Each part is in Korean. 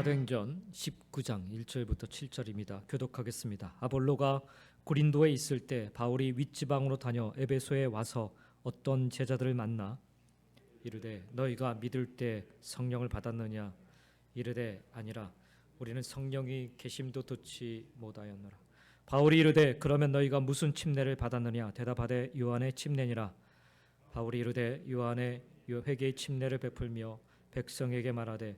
사도행전 19장 1절부터 7절입니다. 교독하겠습니다. 아볼로가 고린도에 있을 때 바울이 윗지방으로 다녀 에베소에 와서 어떤 제자들을 만나 이르되 너희가 믿을 때 성령을 받았느냐? 이르되 아니라 우리는 성령이 계심도 듣지 못하였노라. 바울이 이르되 그러면 너희가 무슨 침례를 받았느냐? 대답하되 요한의 침례니라. 바울이 이르되 요한의 회개의 침례를 베풀며 백성에게 말하되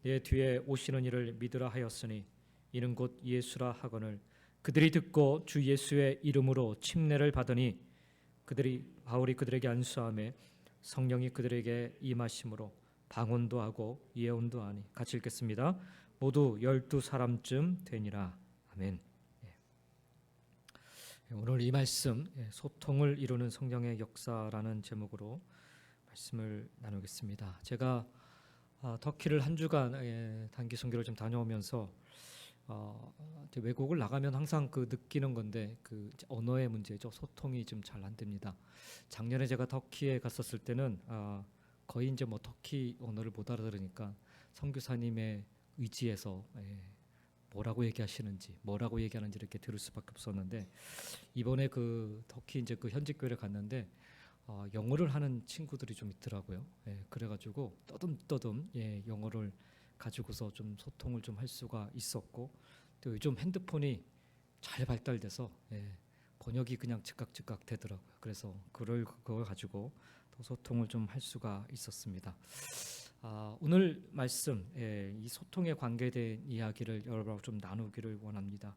내 뒤에 오시는 이를 믿으라 하였으니 이는 곧 예수라 하거늘 그들이 듣고 주 예수의 이름으로 침례를 받으니 바울이 그들에게 안수하며 성령이 그들에게 임하심으로 방언도 하고 예언도 하니. 같이 읽겠습니다. 모두 12사람쯤 되니라. 아멘. 오늘 이 말씀 소통을 이루는 성령의 역사라는 제목으로 말씀을 나누겠습니다. 제가 터키를 한 주간 단기 선교를 좀 다녀오면서 외국을 나가면 항상 느끼는 건데 언어의 문제죠. 소통이 좀 잘 안 됩니다. 작년에 제가 터키에 갔었을 때는 거의 이제 터키 언어를 못 알아들으니까 선교사님의 의지에서 뭐라고 얘기하시는지 뭐라고 얘기하는지 이렇게 들을 수밖에 없었는데, 이번에 터키 이제 현지 교회를 갔는데 영어를 하는 친구들이 좀 있더라고요. 그래가지고 떠듬떠듬 영어를 가지고서 좀 소통을 좀 할 수가 있었고, 또 요즘 핸드폰이 잘 발달돼서 번역이 그냥 즉각 되더라고요. 그래서 그걸 가지고 또 소통을 좀 할 수가 있었습니다. 오늘 말씀, 이 소통에 관계된 이야기를 여러분하고 좀 나누기를 원합니다.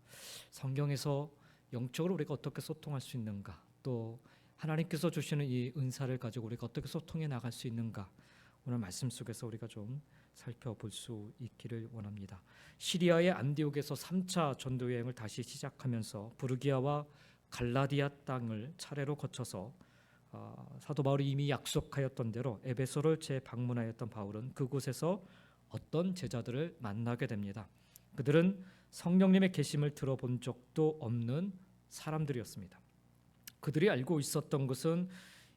성경에서 영적으로 우리가 어떻게 소통할 수 있는가, 또 하나님께서 주시는 이 은사를 가지고 우리가 어떻게 소통해 나갈 수 있는가, 오늘 말씀 속에서 우리가 좀 살펴볼 수 있기를 원합니다. 시리아의 안디옥에서 3차 전도 여행을 다시 시작하면서 부르기아와 갈라디아 땅을 차례로 거쳐서 사도 바울이 이미 약속하였던 대로 에베소를 재방문하였던 바울은 그곳에서 어떤 제자들을 만나게 됩니다. 그들은 성령님의 계심을 들어본 적도 없는 사람들이었습니다. 그들이 알고 있었던 것은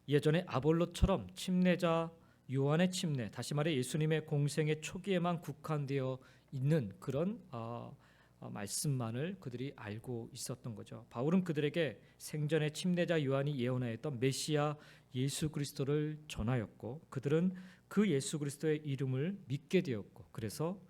예전에 아볼로처럼 침례자 요한의 침례, 다시 말해 예수님의 공생의 초기에만 국한되어 있는 그런 말씀만을 그들이 알고 있었던 거죠. 바울은 그들에게 생전에 침례자 요한이 예언하였던 메시아 예수 그리스도를 전하였고, 그들은 그 예수 그리스도의 이름을 믿게 되었고, 그래서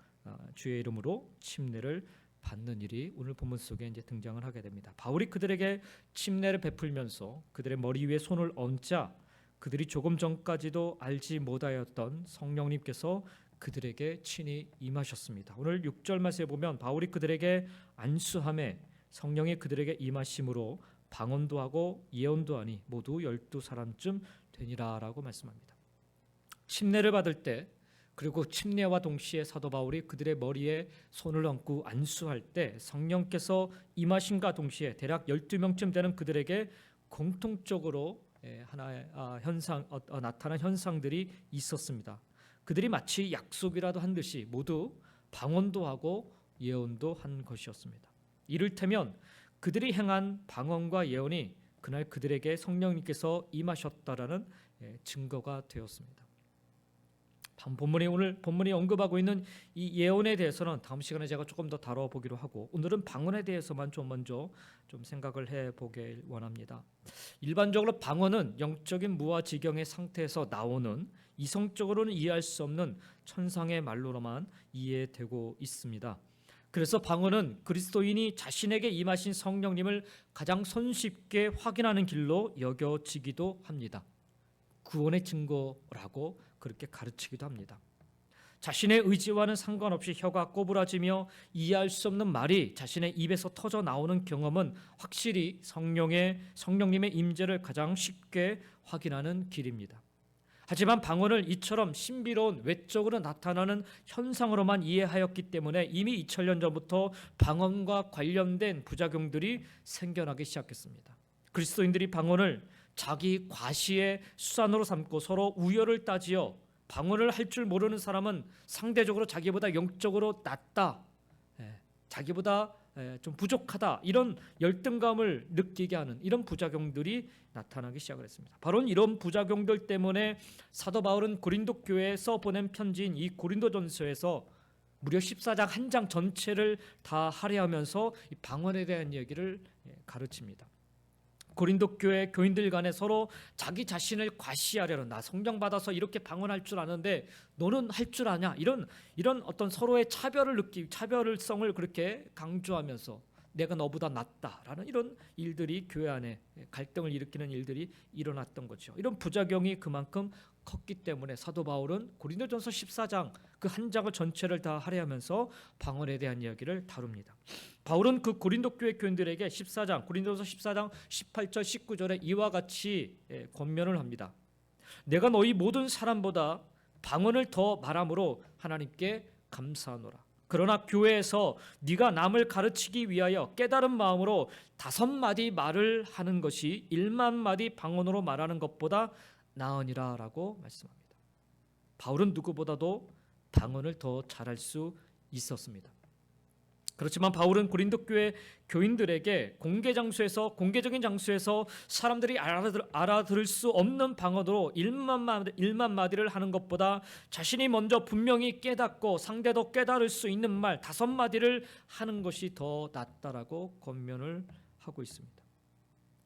주의 이름으로 침례를 받는 일이 오늘 본문 속에 이제 등장을 하게 됩니다. 바울이 그들에게 침례를 베풀면서 그들의 머리 위에 손을 얹자 그들이 조금 전까지도 알지 못하였던 성령님께서 그들에게 친히 임하셨습니다. 오늘 6절 말씀에 보면 바울이 그들에게 안수함에 성령이 그들에게 임하심으로 방언도 하고 예언도 하니 모두 12사람쯤 되니라 라고 말씀합니다. 침례를 받을 때, 그리고 침례와 동시에 사도 바울이 그들의 머리에 손을 얹고 안수할 때 성령께서 임하심과 동시에 대략 12명쯤 되는 그들에게 공통적으로 하나의 나타난 현상들이 있었습니다. 그들이 마치 약속이라도 한 듯이 모두 방언도 하고 예언도 한 것이었습니다. 이를테면 그들이 행한 방언과 예언이 그날 그들에게 성령님께서 임하셨다라는 증거가 되었습니다. 오늘 본문이 언급하고 있는 이 예언에 대해서는 다음 시간에 제가 조금 더 다뤄보기로 하고, 오늘은 방언에 대해서만 좀 먼저 좀 생각을 해보길 원합니다. 일반적으로 방언은 영적인 무아지경의 상태에서 나오는 이성적으로는 이해할 수 없는 천상의 말로만 이해되고 있습니다. 그래서 방언은 그리스도인이 자신에게 임하신 성령님을 가장 손쉽게 확인하는 길로 여겨지기도 합니다. 구원의 증거라고 그렇게 가르치기도 합니다. 자신의 의지와는 상관없이 혀가 꼬부라지며 이해할 수 없는 말이 자신의 입에서 터져 나오는 경험은 확실히 성령님의 임재를 가장 쉽게 확인하는 길입니다. 하지만 방언을 이처럼 신비로운 외적으로 나타나는 현상으로만 이해하였기 때문에 이미 2000년 전부터 방언과 관련된 부작용들이 생겨나기 시작했습니다. 그리스도인들이 방언을 자기 과시의 수단으로 삼고 서로 우열을 따지어 방언을 할 줄 모르는 사람은 상대적으로 자기보다 영적으로 낮다, 자기보다 좀 부족하다, 이런 열등감을 느끼게 하는 이런 부작용들이 나타나기 시작을 했습니다. 바로 이런 부작용들 때문에 사도 바울은 고린도 교회에서 보낸 편지인 이 고린도전서에서 무려 14장 한 장 전체를 다 할애하면서 이 방언에 대한 얘기를 가르칩니다. 고린도 교회 교인들 간에 서로 자기 자신을 과시하려는, 나 성령 받아서 이렇게 방언할 줄 아는데 너는 할 줄 아냐, 이런 어떤 서로의 차별성을 그렇게 강조하면서 내가 너보다 낫다라는 이런 일들이 교회 안에 갈등을 일으키는 일들이 일어났던 거죠. 이런 부작용이 그만큼 컸기 때문에 사도 바울은 고린도전서 14장 그 한 장을 전체를 다 할애하면서 방언에 대한 이야기를 다룹니다. 바울은 그 고린도 교회 교인들에게 고린도전서 14장 18절 19절에 이와 같이 권면을 합니다. 내가 너희 모든 사람보다 방언을 더 말함으로 하나님께 감사하노라. 그러나 교회에서 네가 남을 가르치기 위하여 깨달은 마음으로 5마디 말을 하는 것이 1만 마디 방언으로 말하는 것보다 나으니라 라고 말씀합니다. 바울은 누구보다도 방언을 더 잘할 수 있었습니다. 그렇지만 바울은 고린도 교회 교인들에게 공개적인 장소에서 사람들이 알아들을 수 없는 방언으로 1만 마디를 하는 것보다 자신이 먼저 분명히 깨닫고 상대도 깨달을 수 있는 말 5마디를 하는 것이 더 낫다라고 권면을 하고 있습니다.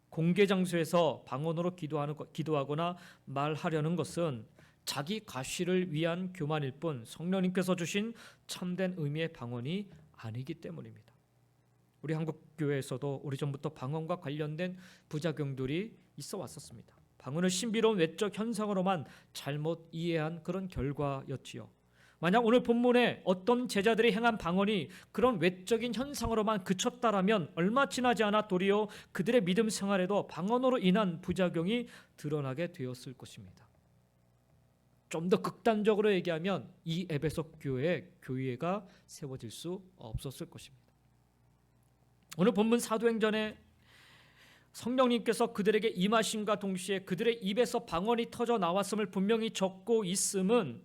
공개 장소에서 방언으로 기도하거나 말하려는 것은 자기 과시를 위한 교만일 뿐 성령님께서 주신 참된 의미의 방언이 아니기 때문입니다. 우리 한국 교회에서도 오래전부터 방언과 관련된 부작용들이 있어 왔었습니다. 방언을 신비로운 외적 현상으로만 잘못 이해한 그런 결과였지요. 만약 오늘 본문에 어떤 제자들이 행한 방언이 그런 외적인 현상으로만 그쳤다라면 얼마 지나지 않아 도리어 그들의 믿음 생활에도 방언으로 인한 부작용이 드러나게 되었을 것입니다. 좀 더 극단적으로 얘기하면 이 에베소 교회가 세워질 수 없었을 것입니다. 오늘 본문 사도행전에 성령님께서 그들에게 임하심과 동시에 그들의 입에서 방언이 터져 나왔음을 분명히 적고 있음은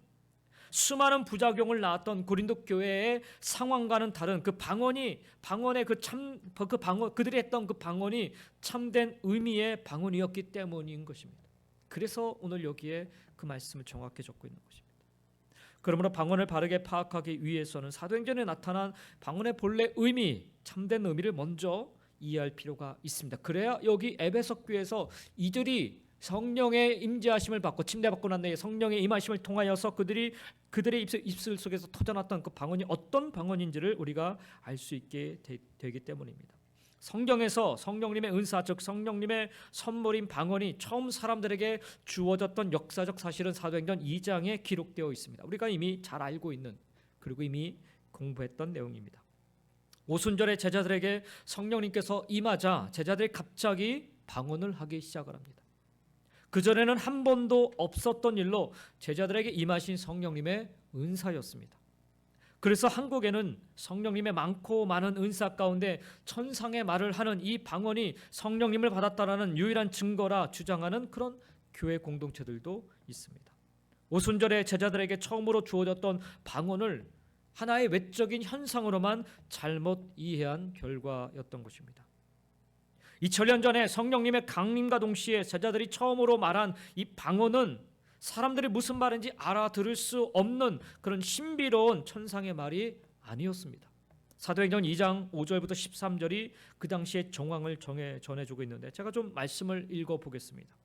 수많은 부작용을 낳았던 고린도 교회의 상황과는 다른 그들이 했던 그 방언이 참된 의미의 방언이었기 때문인 것입니다. 그래서 오늘 여기에 그 말씀을 정확히 적고 있는 것입니다. 그러므로 방언을 바르게 파악하기 위해서는 사도행전에 나타난 방언의 본래 의미, 참된 의미를 먼저 이해할 필요가 있습니다. 그래야 여기 에베소 교회에서 이들이 성령의 임재하심을 받고 침례받고 난 뒤에 성령의 임하심을 통하여서 그들의 입술 속에서 터져났던 그 방언이 어떤 방언인지를 우리가 알 수 있게 되기 때문입니다. 성경에서 성령님의 은사, 즉 성령님의 선물인 방언이 처음 사람들에게 주어졌던 역사적 사실은 사도행전 2장에 기록되어 있습니다. 우리가 이미 잘 알고 있는, 그리고 이미 공부했던 내용입니다. 오순절에 제자들에게 성령님께서 임하자 제자들이 갑자기 방언을 하기 시작을 합니다. 그전에는 한 번도 없었던 일로 제자들에게 임하신 성령님의 은사였습니다. 그래서 한국에는 성령님의 많고 많은 은사 가운데 천상의 말을 하는 이 방언이 성령님을 받았다라는 유일한 증거라 주장하는 그런 교회 공동체들도 있습니다. 오순절에 제자들에게 처음으로 주어졌던 방언을 하나의 외적인 현상으로만 잘못 이해한 결과였던 것입니다. 2000년 전에 성령님의 강림과 동시에 제자들이 처음으로 말한 이 방언은 사람들이 무슨 말인지 알아들을 수 없는 그런 신비로운 천상의 말이 아니었습니다. 사도행전 2장 5절부터 13절이 그 당시의 정황을 전해주고 있는데 제가 좀 말씀을 읽어보겠습니다.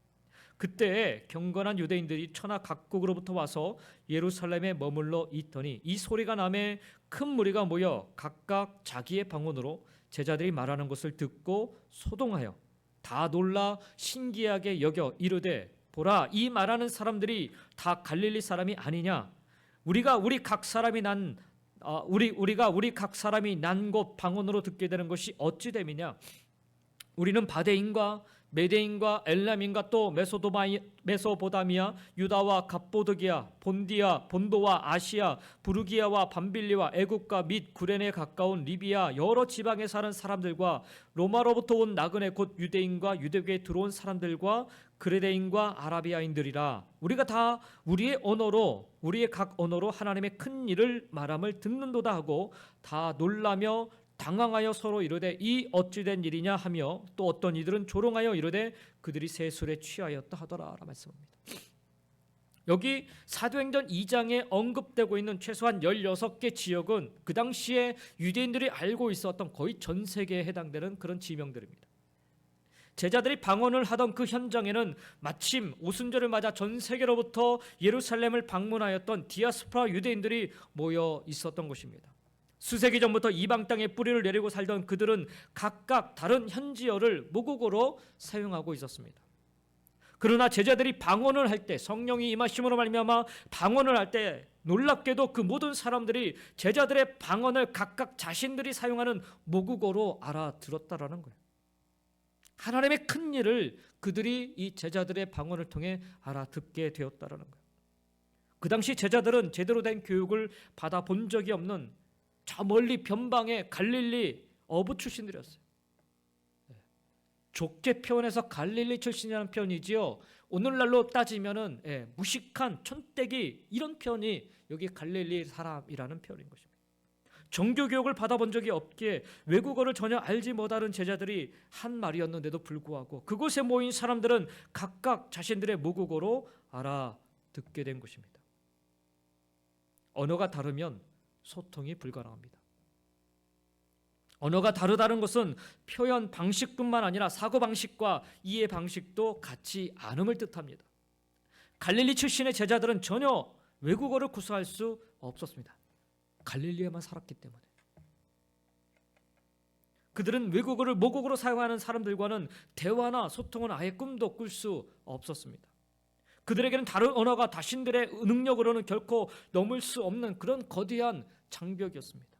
그때 경건한 유대인들이 천하 각국으로부터 와서 예루살렘에 머물러 있더니 이 소리가 나매 큰 무리가 모여 각각 자기의 방언으로 제자들이 말하는 것을 듣고 소동하여 다 놀라 신기하게 여겨 이르되 보라, 이 말하는 사람들이 다 갈릴리 사람이 아니냐? 우리가 우리 각 사람이 난 곳 방언으로 듣게 되는 것이 어찌 됨이냐? 우리는 바데인과 메데인과 엘람인과 또 메소보다미아, 유다와 갑보드기아, 본디아, 본도와 아시아, 부르기아와 밤빌리와 애국과 및 구레네 가까운 리비아 여러 지방에 사는 사람들과 로마로부터 온 나그네 곧 유대인과 유대교에 들어온 사람들과 그레데인과 아라비아인들이라. 우리가 다 우리의 각 언어로 하나님의 큰 일을 말함을 듣는도다 하고 다 놀라며 당황하여 서로 이르되 이 어찌된 일이냐 하며 또 어떤 이들은 조롱하여 이르되 그들이 세술에 취하였다 하더라 말씀합니다. 여기 사도행전 2장에 언급되고 있는 최소한 16개 지역은 그 당시에 유대인들이 알고 있었던 거의 전 세계에 해당되는 그런 지명들입니다. 제자들이 방언을 하던 그 현장에는 마침 오순절을 맞아 전 세계로부터 예루살렘을 방문하였던 디아스포라 유대인들이 모여 있었던 곳입니다. 수세기 전부터 이방 땅에 뿌리를 내리고 살던 그들은 각각 다른 현지어를 모국어로 사용하고 있었습니다. 그러나 제자들이 방언을 할 때, 성령이 임하심으로 말미암아 방언을 할 때 놀랍게도 그 모든 사람들이 제자들의 방언을 각각 자신들이 사용하는 모국어로 알아들었다라는 거예요. 하나님의 큰 일을 그들이 이 제자들의 방언을 통해 알아듣게 되었다라는 거예요. 그 당시 제자들은 제대로 된 교육을 받아본 적이 없는 저 멀리 변방의 갈릴리 어부 출신들이었어요. 좁게 표현해서 갈릴리 출신이라는 표현이지요. 오늘날로 따지면은 무식한 촌떼기 이런 표현이 여기 갈릴리 사람이라는 표현인 것입니다. 정규 교육을 받아본 적이 없기에 외국어를 전혀 알지 못하는 제자들이 한 말이었는데도 불구하고 그곳에 모인 사람들은 각각 자신들의 모국어로 알아듣게 된 것입니다. 언어가 다르면 소통이 불가능합니다. 언어가 다르다는 것은 표현 방식뿐만 아니라 사고 방식과 이해 방식도 같지 않음을 뜻합니다. 갈릴리 출신의 제자들은 전혀 외국어를 구사할 수 없었습니다. 갈릴리에만 살았기 때문에. 그들은 외국어를 모국어로 사용하는 사람들과는 대화나 소통은 아예 꿈도 꿀 수 없었습니다. 그들에게는 다른 언어가 자신들의 능력으로는 결코 넘을 수 없는 그런 거대한 장벽이었습니다.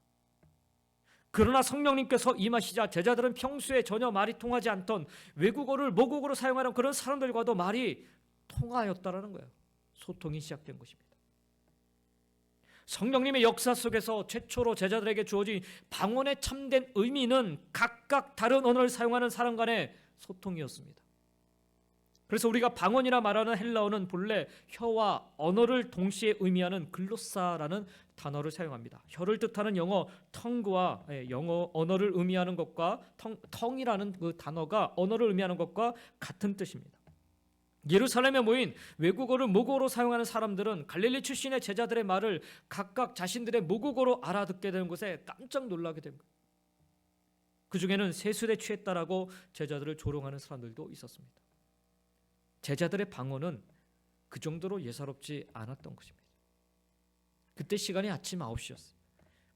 그러나 성령님께서 임하시자 제자들은 평소에 전혀 말이 통하지 않던 외국어를 모국어로 사용하는 그런 사람들과도 말이 통하였다라는 거예요. 소통이 시작된 것입니다. 성령님의 역사 속에서 최초로 제자들에게 주어진 방언의 참된 의미는 각각 다른 언어를 사용하는 사람 간의 소통이었습니다. 그래서 우리가 방언이라 말하는 헬라어는 본래 혀와 언어를 동시에 의미하는 글로사라는 단어를 사용합니다. 혀를 뜻하는 영어 텅과 영어 언어를 의미하는 것과 텅이라는 그 단어가 언어를 의미하는 것과 같은 뜻입니다. 예루살렘에 모인 외국어를 모국어로 사용하는 사람들은 갈릴리 출신의 제자들의 말을 각각 자신들의 모국어로 알아듣게 되는 것에 깜짝 놀라게 된 거예요. 그 중에는 세술에 취했다라고 제자들을 조롱하는 사람들도 있었습니다. 제자들의 방언은 그 정도로 예사롭지 않았던 것입니다. 그때 시간이 아침 9시였어요.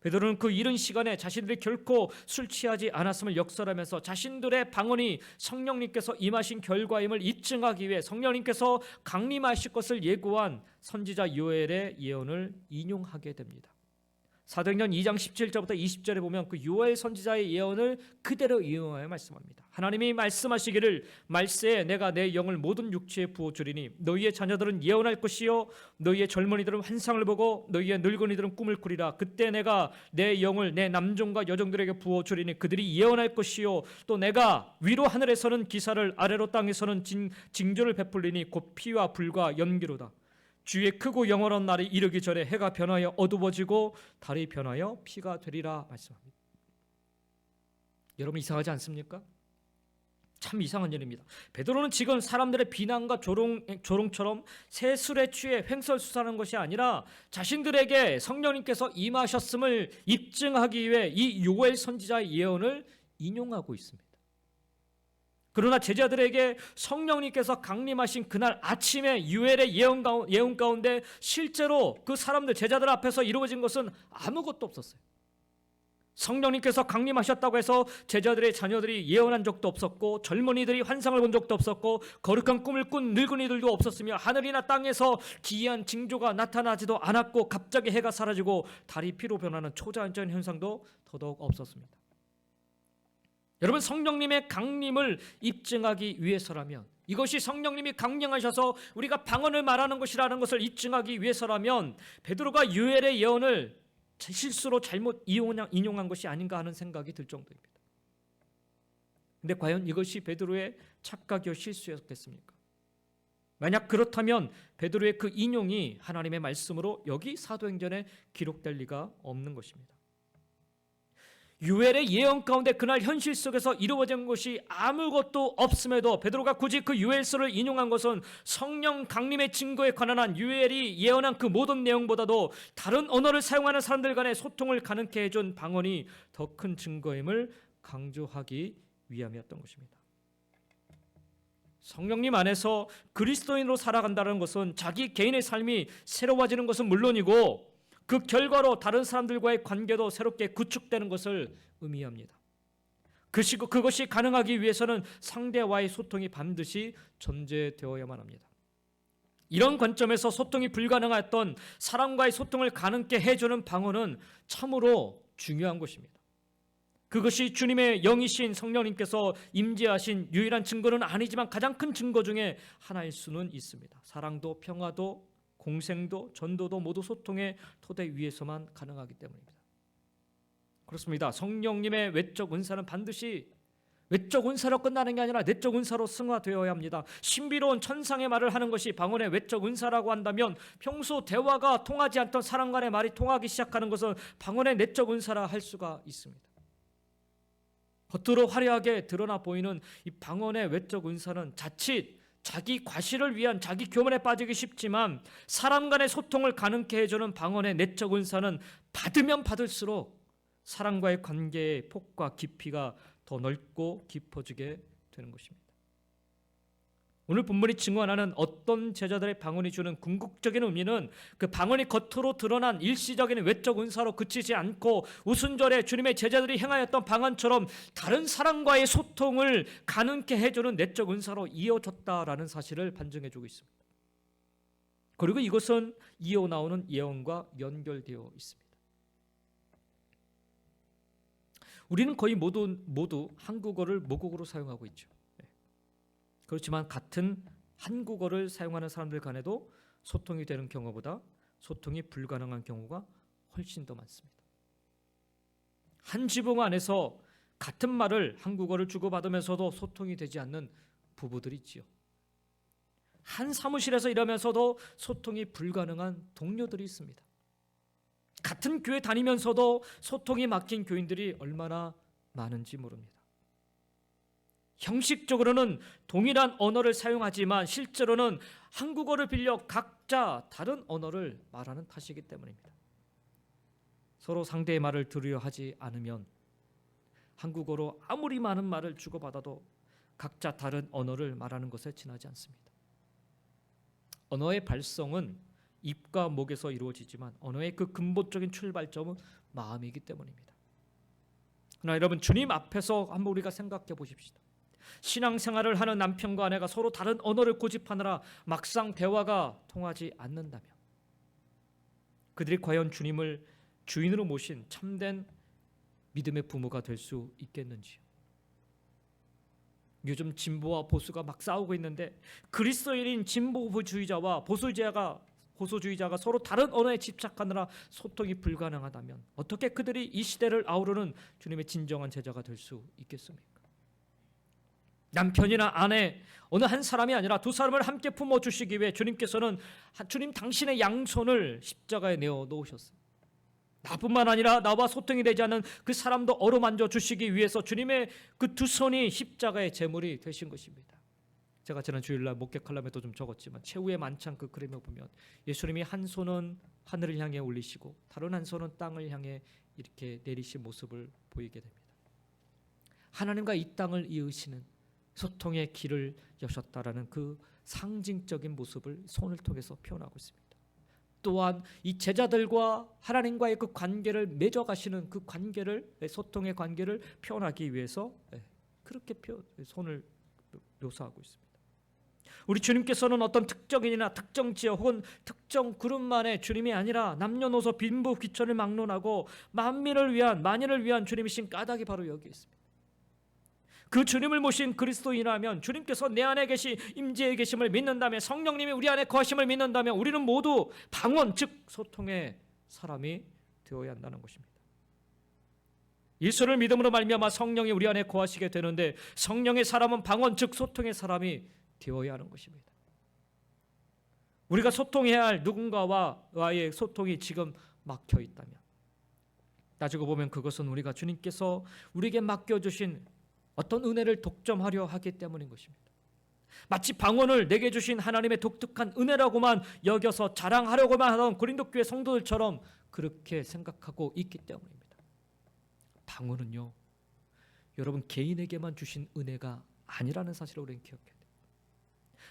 베드로는 그 이른 시간에 자신들이 결코 술 취하지 않았음을 역설하면서 자신들의 방언이 성령님께서 임하신 결과임을 입증하기 위해 성령님께서 강림하실 것을 예고한 선지자 요엘의 예언을 인용하게 됩니다. 사도행전 2장 17절부터 20절에 보면 그 요엘 선지자의 예언을 그대로 인용하여 말씀합니다. 하나님이 말씀하시기를 말세에 내가 내 영을 모든 육체에 부어주리니 너희의 자녀들은 예언할 것이요 너희의 젊은이들은 환상을 보고 너희의 늙은이들은 꿈을 꾸리라. 그때 내가 내 영을 내 남종과 여종들에게 부어주리니 그들이 예언할 것이요 또 내가 위로 하늘에서는 기사를 아래로 땅에서는 징조를 베풀리니 곧 피와 불과 연기로다. 주의 크고 영원한 날이 이르기 전에 해가 변하여 어두워지고 달이 변하여 피가 되리라 말씀합니다. 여러분 이상하지 않습니까? 참 이상한 일입니다. 베드로는 지금 사람들의 비난과 조롱처럼 세술에 취해 횡설수설하는 것이 아니라 자신들에게 성령님께서 임하셨음을 입증하기 위해 이 요엘 선지자의 예언을 인용하고 있습니다. 그러나 제자들에게 성령님께서 강림하신 그날 아침에 요엘의 예언 가운데 실제로 그 사람들 제자들 앞에서 이루어진 것은 아무것도 없었어요. 성령님께서 강림하셨다고 해서 제자들의 자녀들이 예언한 적도 없었고 젊은이들이 환상을 본 적도 없었고 거룩한 꿈을 꾼 늙은이들도 없었으며 하늘이나 땅에서 기이한 징조가 나타나지도 않았고 갑자기 해가 사라지고 달이 피로 변하는 초자연적인 현상도 더더욱 없었습니다. 여러분 성령님의 강림을 입증하기 위해서라면 이것이 성령님이 강림하셔서 우리가 방언을 말하는 것이라는 것을 입증하기 위해서라면 베드로가 요엘의 예언을 실수로 잘못 인용한 것이 아닌가 하는 생각이 들 정도입니다. 그런데 과연 이것이 베드로의 착각이요 실수였겠습니까? 만약 그렇다면 베드로의 그 인용이 하나님의 말씀으로 여기 사도행전에 기록될 리가 없는 것입니다. 유엘의 예언 가운데 그날 현실 속에서 이루어진 것이 아무것도 없음에도 베드로가 굳이 그 유엘서를 인용한 것은 성령 강림의 증거에 관한 한 유엘이 예언한 그 모든 내용보다도 다른 언어를 사용하는 사람들 간의 소통을 가능케 해준 방언이 더 큰 증거임을 강조하기 위함이었던 것입니다. 성령님 안에서 그리스도인으로 살아간다는 것은 자기 개인의 삶이 새로워지는 것은 물론이고 그 결과로 다른 사람들과의 관계도 새롭게 구축되는 것을 의미합니다. 그것이 가능하기 위해서는 상대와의 소통이 반드시 존재되어야만 합니다. 이런 관점에서 소통이 불가능했던 사람과의 소통을 가능케 해주는 방언은 참으로 중요한 것입니다. 그것이 주님의 영이신 성령님께서 임재하신 유일한 증거는 아니지만 가장 큰 증거 중에 하나일 수는 있습니다. 사랑도 평화도 공생도 전도도 모두 소통의 토대 위에서만 가능하기 때문입니다. 그렇습니다. 성령님의 외적 은사는 반드시 외적 은사로 끝나는 게 아니라 내적 은사로 승화되어야 합니다. 신비로운 천상의 말을 하는 것이 방언의 외적 은사라고 한다면 평소 대화가 통하지 않던 사람 간의 말이 통하기 시작하는 것은 방언의 내적 은사라 할 수가 있습니다. 겉으로 화려하게 드러나 보이는 이 방언의 외적 은사는 자칫 자기 과시를 위한 자기 교만에 빠지기 쉽지만 사람 간의 소통을 가능케 해주는 방언의 내적 은사는 받으면 받을수록 사람과의 관계의 폭과 깊이가 더 넓고 깊어지게 되는 것입니다. 오늘 본문이 증언하는 어떤 제자들의 방언이 주는 궁극적인 의미는 그 방언이 겉으로 드러난 일시적인 외적 은사로 그치지 않고 우순절에 주님의 제자들이 행하였던 방언처럼 다른 사람과의 소통을 가능케 해주는 내적 은사로 이어졌다라는 사실을 반증해주고 있습니다. 그리고 이것은 이어 나오는 예언과 연결되어 있습니다. 우리는 거의 모두 한국어를 모국어로 사용하고 있죠. 그렇지만 같은 한국어를 사용하는 사람들 간에도 소통이 되는 경우보다 소통이 불가능한 경우가 훨씬 더 많습니다. 한 지붕 안에서 같은 말을 한국어를 주고받으면서도 소통이 되지 않는 부부들이 있지요. 한 사무실에서 일하면서도 소통이 불가능한 동료들이 있습니다. 같은 교회 다니면서도 소통이 막힌 교인들이 얼마나 많은지 모릅니다. 형식적으로는 동일한 언어를 사용하지만 실제로는 한국어를 빌려 각자 다른 언어를 말하는 탓이기 때문입니다. 서로 상대의 말을 들으려 하지 않으면 한국어로 아무리 많은 말을 주고받아도 각자 다른 언어를 말하는 것에 지나지 않습니다. 언어의 발성은 입과 목에서 이루어지지만 언어의 그 근본적인 출발점은 마음이기 때문입니다. 그러나 여러분, 주님 앞에서 한번 우리가 생각해 보십시다. 신앙생활을 하는 남편과 아내가 서로 다른 언어를 고집하느라 막상 대화가 통하지 않는다면 그들이 과연 주님을 주인으로 모신 참된 믿음의 부모가 될 수 있겠는지요? 요즘 진보와 보수가 막 싸우고 있는데 그리스도인인 진보주의자와 보수주의자가 서로 다른 언어에 집착하느라 소통이 불가능하다면 어떻게 그들이 이 시대를 아우르는 주님의 진정한 제자가 될 수 있겠습니까? 남편이나 아내 어느 한 사람이 아니라 두 사람을 함께 품어주시기 위해 주님께서는 주님 당신의 양손을 십자가에 내어 놓으셨어요. 나뿐만 아니라 나와 소통이 되지 않는 그 사람도 어루만져 주시기 위해서 주님의 그 두 손이 십자가의 제물이 되신 것입니다. 제가 지난 주일날 목회 칼럼에도 좀 적었지만 최후의 만찬 그 그림을 보면 예수님이 한 손은 하늘을 향해 올리시고 다른 한 손은 땅을 향해 이렇게 내리신 모습을 보이게 됩니다. 하나님과 이 땅을 이으시는 소통의 길을 여셨다라는 그 상징적인 모습을 손을 통해서 표현하고 있습니다. 또한 이 제자들과 하나님과의 그 관계를 맺어가시는 그 관계를, 소통의 관계를 표현하기 위해서 그렇게 손을 묘사하고 있습니다. 우리 주님께서는 어떤 특정인이나 특정 지역 혹은 특정 그룹만의 주님이 아니라 남녀노소 빈부 귀천을 막론하고 만민을 위한 주님이신 까닭이 바로 여기에 있습니다. 그 주님을 모신 그리스도인이라면 주님께서 내 안에 임재해 계심을 믿는다면, 성령님이 우리 안에 거하심을 믿는다면 우리는 모두 방언, 즉 소통의 사람이 되어야 한다는 것입니다. 예수를 믿음으로 말미암아 성령이 우리 안에 거하시게 되는데 성령의 사람은 방언, 즉 소통의 사람이 되어야 하는 것입니다. 우리가 소통해야 할 누군가와의 소통이 지금 막혀 있다면 따지고 보면 그것은 우리가 주님께서 우리에게 맡겨주신 어떤 은혜를 독점하려 하기 때문인 것입니다. 마치 방언을 내게 주신 하나님의 독특한 은혜라고만 여겨서 자랑하려고만 하던 고린도 교회 성도들처럼 그렇게 생각하고 있기 때문입니다. 방언은요, 여러분 개인에게만 주신 은혜가 아니라는 사실을 우리는 기억해야 돼요.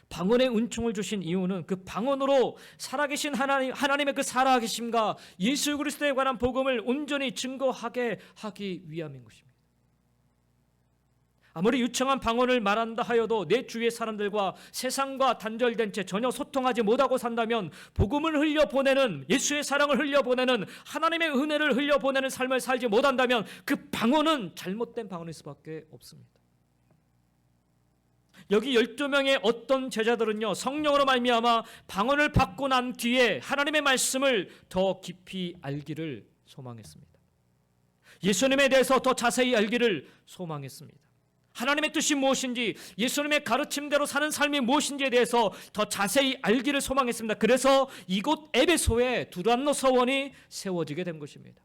방언의 은총을 주신 이유는 그 방언으로 살아계신 하나님의 그 살아계심과 예수 그리스도에 관한 복음을 온전히 증거하게 하기 위함인 것입니다. 아무리 유창한 방언을 말한다 하여도 내 주위의 사람들과 세상과 단절된 채 전혀 소통하지 못하고 산다면 복음을 흘려보내는, 예수의 사랑을 흘려보내는, 하나님의 은혜를 흘려보내는 삶을 살지 못한다면 그 방언은 잘못된 방언일 수밖에 없습니다. 여기 12명의 어떤 제자들은요, 성령으로 말미암아 방언을 받고 난 뒤에 하나님의 말씀을 더 깊이 알기를 소망했습니다. 예수님에 대해서 더 자세히 알기를 소망했습니다. 하나님의 뜻이 무엇인지, 예수님의 가르침대로 사는 삶이 무엇인지에 대해서 더 자세히 알기를 소망했습니다. 그래서 이곳 에베소에 두란노 서원이 세워지게 된 것입니다.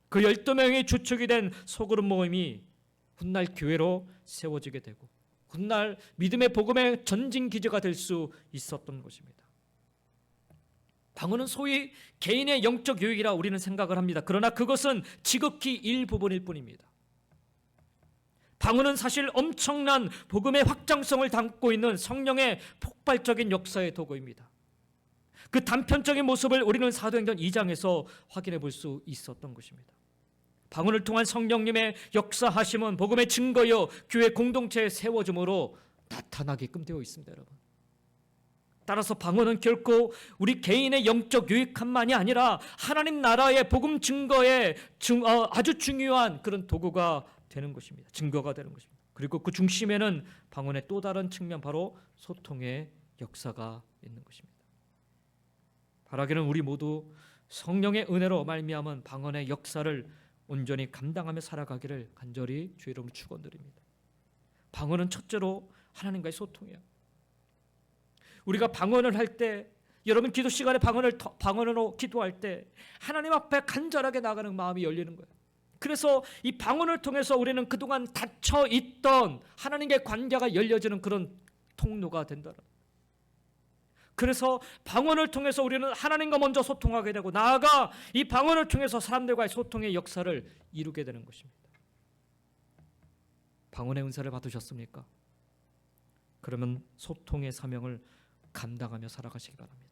그 12명의 주축이 된 소그룹 모임이 훗날 교회로 세워지게 되고 훗날 믿음의 복음의 전진 기지가 될 수 있었던 것입니다. 방언은 소위 개인의 영적 유익이라 우리는 생각을 합니다. 그러나 그것은 지극히 일부분일 뿐입니다. 방언은 사실 엄청난 복음의 확장성을 담고 있는 성령의 폭발적인 역사의 도구입니다. 그 단편적인 모습을 우리는 사도행전 2장에서 확인해 볼 수 있었던 것입니다. 방언을 통한 성령님의 역사하심은 복음의 증거여 교회 공동체에 세워짐으로 나타나게끔 되어 있습니다, 여러분. 따라서 방언은 결코 우리 개인의 영적 유익함만이 아니라 하나님 나라의 복음 증거에 아주 중요한 그런 도구가 되는 것입니다. 증거가 되는 것입니다. 그리고 그 중심에는 방언의 또 다른 측면, 바로 소통의 역사가 있는 것입니다. 바라기는 우리 모두 성령의 은혜로 말미암은 방언의 역사를 온전히 감당하며 살아가기를 간절히 주의 이름으로 축원드립니다. 방언은 첫째로 하나님과의 소통이에요. 우리가 방언을 할 때, 여러분 기도 시간에 방언으로 기도할 때 하나님 앞에 간절하게 나가는 마음이 열리는 거예요. 그래서 이 방언을 통해서 우리는 그동안 닫혀 있던 하나님과의 관계가 열려지는 그런 통로가 된다는. 그래서 방언을 통해서 우리는 하나님과 먼저 소통하게 되고, 나아가 이 방언을 통해서 사람들과의 소통의 역사를 이루게 되는 것입니다. 방언의 은사를 받으셨습니까? 그러면 소통의 사명을 감당하며 살아가시기 바랍니다.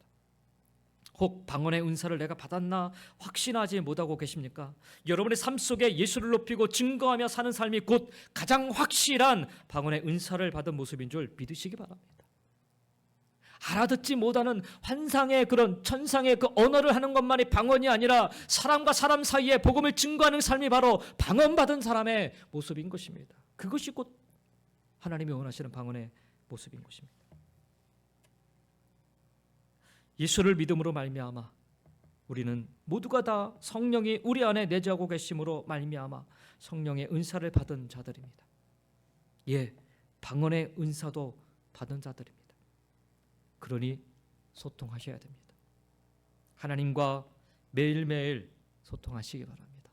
혹 방언의 은사를 내가 받았나 확신하지 못하고 계십니까? 여러분의 삶 속에 예수를 높이고 증거하며 사는 삶이 곧 가장 확실한 방언의 은사를 받은 모습인 줄 믿으시기 바랍니다. 알아듣지 못하는 환상의 그런 천상의 그 언어를 하는 것만이 방언이 아니라 사람과 사람 사이에 복음을 증거하는 삶이 바로 방언받은 사람의 모습인 것입니다. 그것이 곧 하나님이 원하시는 방언의 모습인 것입니다. 예수를 믿음으로 말미암아 우리는 모두가 다 성령이 우리 안에 내주하고 계심으로 말미암아 성령의 은사를 받은 자들입니다. 예, 방언의 은사도 받은 자들입니다. 그러니 소통하셔야 됩니다. 하나님과 매일매일 소통하시기 바랍니다.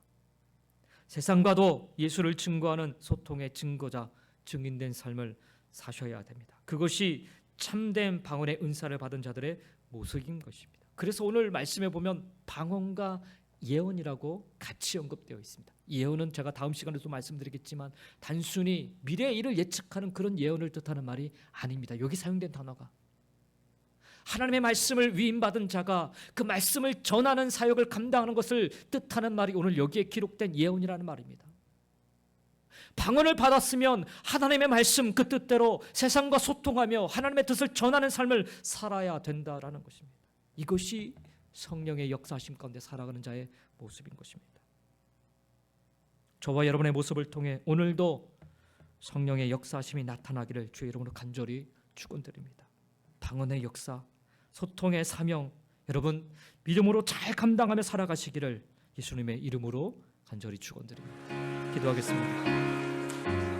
세상과도 예수를 증거하는 소통의 증거자, 증인된 삶을 사셔야 됩니다. 그것이 참된 방언의 은사를 받은 자들의 모습인 것입니다. 그래서 오늘 말씀에 보면 방언과 예언이라고 같이 언급되어 있습니다. 예언은 제가 다음 시간에도 말씀드리겠지만 단순히 미래의 일을 예측하는 그런 예언을 뜻하는 말이 아닙니다. 여기 사용된 단어가 하나님의 말씀을 위임받은 자가 그 말씀을 전하는 사역을 감당하는 것을 뜻하는 말이 오늘 여기에 기록된 예언이라는 말입니다. 방언을 받았으면 하나님의 말씀 그 뜻대로 세상과 소통하며 하나님의 뜻을 전하는 삶을 살아야 된다라는 것입니다. 이것이 성령의 역사하심 가운데 살아가는 자의 모습인 것입니다. 저와 여러분의 모습을 통해 오늘도 성령의 역사하심이 나타나기를 주의 이름으로 간절히 축원드립니다. 방언의 역사, 소통의 사명, 여러분 믿음으로 잘 감당하며 살아가시기를 예수님의 이름으로 간절히 축원드립니다. 기도하겠습니다.